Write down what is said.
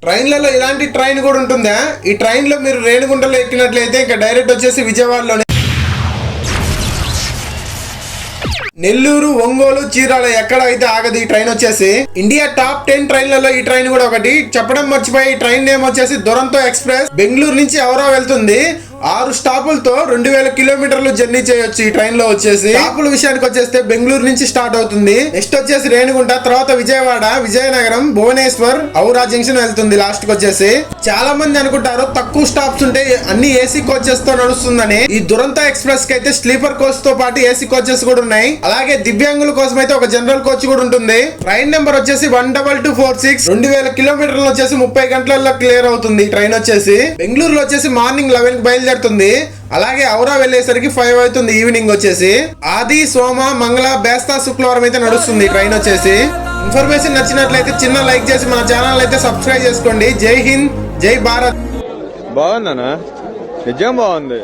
ట్రైన్లలో ఇలాంటి ట్రైన్ కూడా ఉంటుందా? ఈ ట్రైన్ లో మీరు రేణిగుంటలో ఎక్కినట్లయితే ఇంకా డైరెక్ట్ వచ్చేసి విజయవాడలోనే నెల్లూరు, ఒంగోలు, చీరాల ఎక్కడ అయితే ఆగదు ఈ ట్రైన్ వచ్చేసి. ఇండియా టాప్ 10 ట్రైన్లలో ఈ ట్రైన్ కూడా ఒకటి. చెప్పడం మర్చిపోయి, ఈ ట్రైన్ నేమ్ వచ్చేసి దురంతో ఎక్స్ప్రెస్. బెంగళూరు నుంచి ఔరా వెళ్తుంది. 6 స్టాపులతో 2000 కిలోమీటర్లు జర్నీ చేయొచ్చు ఈ ట్రైన్ లో వచ్చేసి. స్టాపుల విషయానికి వచ్చేస్తే బెంగళూరు నుంచి స్టార్ట్ అవుతుంది. నెక్స్ట్ వచ్చేసి రేణిగుంట, తర్వాత విజయవాడ, విజయనగరం, భువనేశ్వర్, ఔరా జంక్షన్ వెళ్తుంది లాస్ట్ కి వచ్చేసి. చాలా మంది అనుకుంటారు తక్కువ స్టాప్స్ ఉంటే అన్ని ఏసీ కోచెస్ తో నడుస్తుందని. ఈ దురంతో ఎక్స్ప్రెస్ కి అయితే స్లీపర్ కోచ్ తో పాటు ఏసీ కోచెస్ కూడా ఉన్నాయి. అలాగే దివ్యాంగుల కోసం అయితే ఒక జనరల్ కోచ్ కూడా ఉంటుంది. ట్రైన్ నెంబర్ వచ్చేసి 12246. 2000 కిలోమీటర్లు వచ్చేసి 30 గంటలలో క్లియర్ అవుతుంది ట్రైన్ వచ్చేసి. బెంగళూరులో వచ్చేసి మార్నింగ్ 11 కి బయలుదేరుతుంది. అలాగే ఔరా వెళ్ళేసరికి 5 అవుతుంది ఈవినింగ్ వచ్చేసి. ఆది, సోమ, మంగళ, బేస్తా, శుక్రవారం అయితే నడుస్తుంది ట్రైన్ వచ్చేసి. ఇన్ఫర్మేషన్ నచ్చినట్లయితే చిన్న లైక్ చేసి మన ఛానల్ అయితే సబ్స్క్రైబ్ చేసుకోండి. జై హింద్, జై భారత్. బాగుందనా? నిజం బాగుంది.